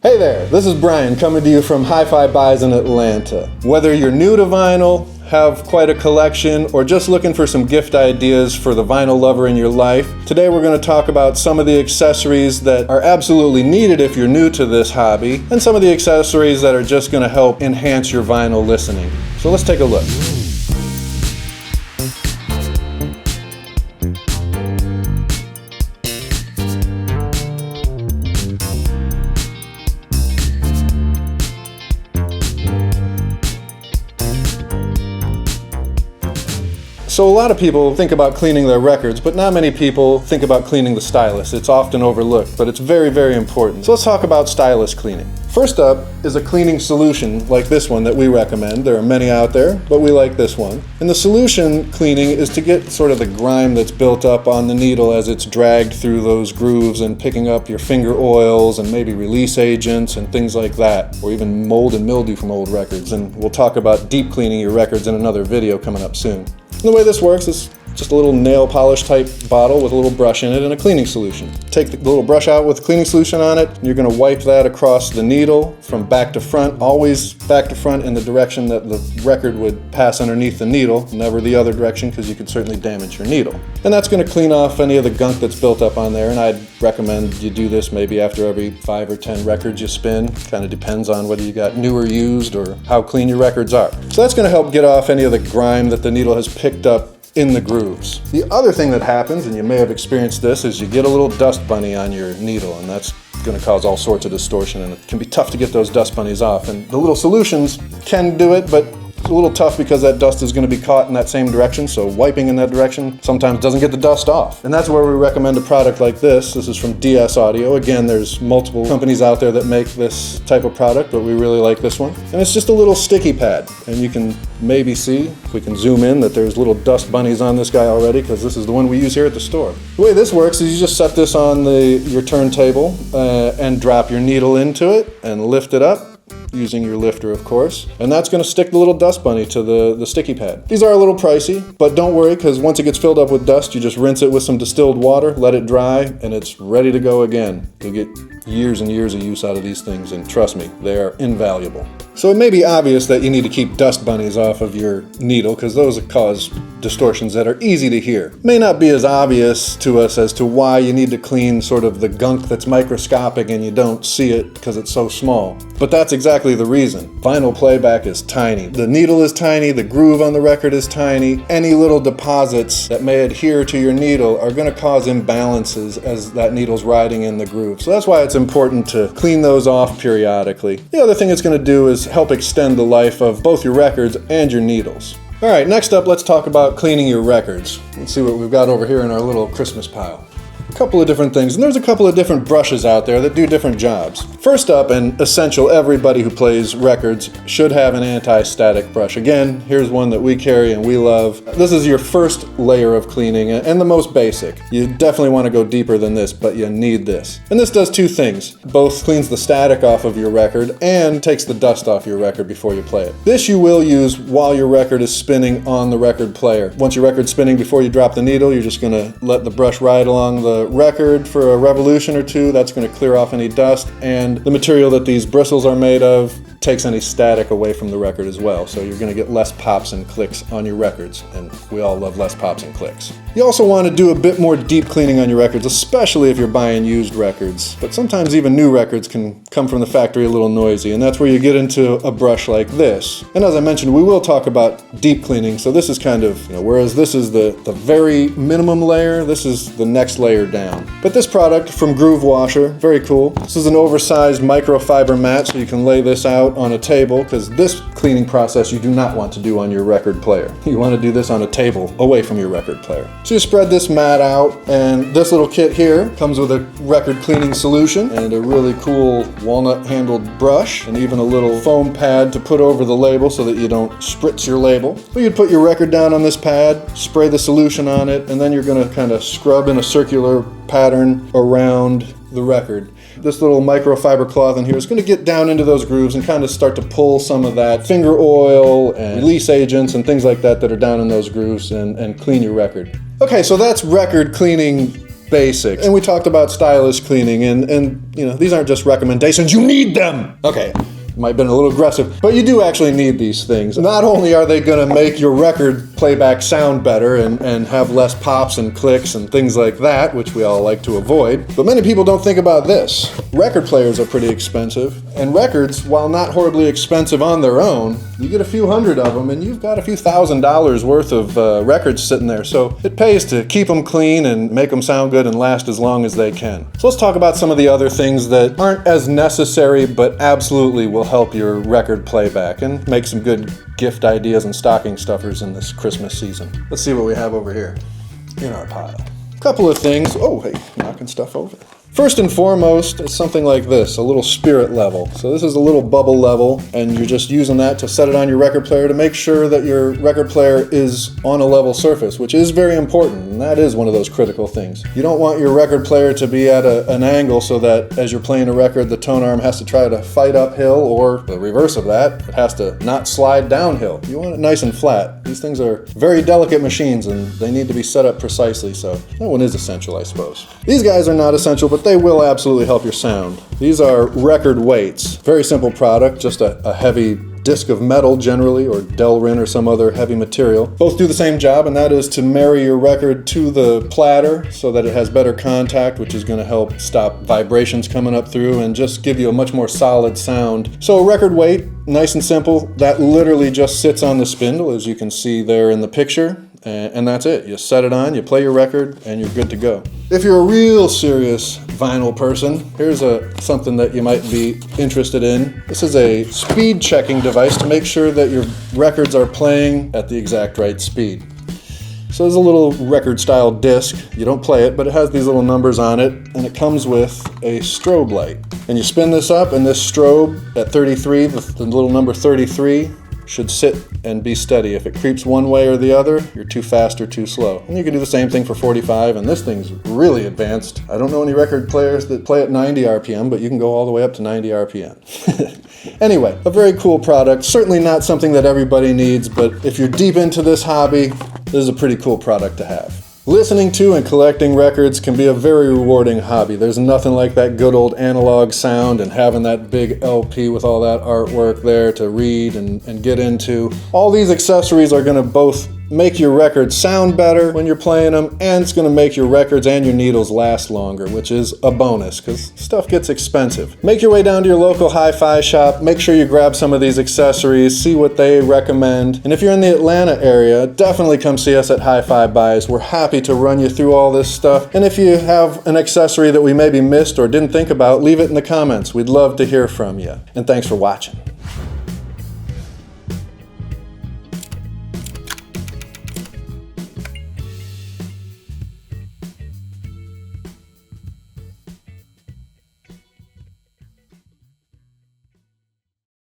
Hey there, this is Brian coming to you from HiFi Buys in Atlanta. Whether you're new to vinyl, have quite a collection, or just looking for some gift ideas for the vinyl lover in your life, today we're going to talk about some of the accessories that are absolutely needed if you're new to this hobby, and some of the accessories that are just going to help enhance your vinyl listening. So let's take a look. So a lot of people think about cleaning their records, but not many people think about cleaning the stylus. It's often overlooked, but it's very, very important. So let's talk about stylus cleaning. First up is a cleaning solution like this one that we recommend. There are many out there, but we like this one. And the solution cleaning is to get sort of the grime that's built up on the needle as it's dragged through those grooves and picking up your finger oils and maybe release agents and things like that, or even mold and mildew from old records. And we'll talk about deep cleaning your records in another video coming up soon. And the way this works is just a little nail polish type bottle with a little brush in it and a cleaning solution. Take the little brush out with cleaning solution on it, and you're going to wipe that across the needle from back to front, always back to front in the direction that the record would pass underneath the needle, never the other direction because you could certainly damage your needle. And that's going to clean off any of the gunk that's built up on there, and I'd recommend you do this maybe after every 5 or 10 records you spin. Kind of depends on whether you got new or used or how clean your records are. So that's going to help get off any of the grime that the needle has picked up in the grooves. The other thing that happens, and you may have experienced this, is you get a little dust bunny on your needle, and that's going to cause all sorts of distortion, and it can be tough to get those dust bunnies off. And the little solutions can do it, but it's a little tough because that dust is going to be caught in that same direction, so wiping in that direction sometimes doesn't get the dust off. And that's where we recommend a product like this. This is from DS Audio. Again, there's multiple companies out there that make this type of product, but we really like this one. And it's just a little sticky pad, and you can maybe see, if we can zoom in, that there's little dust bunnies on this guy already, because this is the one we use here at the store. The way this works is you just set this on your turntable and drop your needle into it and lift it up, using your lifter, of course, and that's going to stick the little dust bunny to the sticky pad. These are a little pricey, but don't worry, because once it gets filled up with dust, you just rinse it with some distilled water, let it dry, and it's ready to go again. You'll get years and years of use out of these things, and trust me, they are invaluable. So it may be obvious that you need to keep dust bunnies off of your needle, because those cause distortions that are easy to hear. May not be as obvious to us as to why you need to clean sort of the gunk that's microscopic and you don't see it because it's so small. But that's exactly the reason. Vinyl playback is tiny. The needle is tiny, the groove on the record is tiny. Any little deposits that may adhere to your needle are going to cause imbalances as that needle's riding in the groove. So that's why it's important to clean those off periodically. The other thing it's going to do is help extend the life of both your records and your needles. All right, next up, let's talk about cleaning your records. Let's see what we've got over here in our little Christmas pile. A couple of different things, and there's a couple of different brushes out there that do different jobs. First up, and essential, everybody who plays records should have an anti-static brush. Again, here's one that we carry and we love. This is your first layer of cleaning and the most basic. You definitely want to go deeper than this, but you need this. And this does two things. Both cleans the static off of your record and takes the dust off your record before you play it. This you will use while your record is spinning on the record player. Once your record's spinning before you drop the needle, you're just going to let the brush ride along the record for a revolution or two. That's going to clear off any dust, and the material that these bristles are made of takes any static away from the record as well, so you're going to get less pops and clicks on your records, and we all love less pops and clicks. You also want to do a bit more deep cleaning on your records, especially if you're buying used records, but sometimes even new records can come from the factory a little noisy, and that's where you get into a brush like this. And as I mentioned, we will talk about deep cleaning, so this is kind of, whereas this is the very minimum layer, this is the next layer down. But this product from GrooveWasher, very cool. This is an oversized microfiber mat, so you can lay this out on a table, because this cleaning process you do not want to do on your record player. You want to do this on a table away from your record player. So you spread this mat out, and this little kit here comes with a record cleaning solution and a really cool walnut handled brush and even a little foam pad to put over the label so that you don't spritz your label. So you'd put your record down on this pad, spray the solution on it, and then you're going to kind of scrub in a circular pattern around the record. This little microfiber cloth in here is going to get down into those grooves and kind of start to pull some of that finger oil and release agents and things like that that are down in those grooves and clean your record. Okay, so that's record cleaning basics. And we talked about Stylus Cleaning, and you know, these aren't just recommendations, you need them! Okay. Might have been a little aggressive, but you do actually need these things. Not only are they gonna make your record playback sound better and have less pops and clicks and things like that, which we all like to avoid, but many people don't think about this. Record players are pretty expensive, and records, while not horribly expensive on their own, you get a few hundred of them and you've got a few $1,000s worth of records sitting there, so it pays to keep them clean and make them sound good and last as long as they can. So let's talk about some of the other things that aren't as necessary but absolutely will help your record playback and make some good gift ideas and stocking stuffers in this Christmas season. Let's see what we have over here in our pile. A couple of things. Oh, hey, knocking stuff over. First and foremost, it's something like this, a little spirit level. So this is a little bubble level, and you're just using that to set it on your record player to make sure that your record player is on a level surface, which is very important, and that is one of those critical things. You don't want your record player to be at an angle so that as you're playing a record, the tone arm has to try to fight uphill, or the reverse of that, it has to not slide downhill. You want it nice and flat. These things are very delicate machines, and they need to be set up precisely, so that one is essential, I suppose. These guys are not essential, but they will absolutely help your sound. These are record weights. Very simple product, just a heavy disc of metal generally, or Delrin or some other heavy material. Both do the same job, and that is to marry your record to the platter so that it has better contact, which is going to help stop vibrations coming up through and just give you a much more solid sound. So a record weight, nice and simple, that literally just sits on the spindle, as you can see there in the picture. And that's it. You set it on, you play your record, and you're good to go. If you're a real serious vinyl person, here's something that you might be interested in. This is a speed checking device to make sure that your records are playing at the exact right speed. So there's a little record style disc. You don't play it, but it has these little numbers on it, and it comes with a strobe light. And you spin this up, and this strobe at 33, the little number 33, should sit and be steady. If it creeps one way or the other, you're too fast or too slow. And you can do the same thing for 45, and this thing's really advanced. I don't know any record players that play at 90 RPM, but you can go all the way up to 90 RPM. Anyway, a very cool product. Certainly not something that everybody needs, but if you're deep into this hobby, this is a pretty cool product to have. Listening to and collecting records can be a very rewarding hobby. There's nothing like that good old analog sound and having that big LP with all that artwork there to read and get into. All these accessories are going to both make your records sound better when you're playing them, and it's going to make your records and your needles last longer, which is a bonus because stuff gets expensive. Make your way down to your local hi-fi shop, make sure you grab some of these accessories, see what they recommend, and if you're in the Atlanta area, definitely come see us at HiFi Buys. We're happy to run you through all this stuff, and if you have an accessory that we maybe missed or didn't think about, leave it in the comments. We'd love to hear from you, and thanks for watching.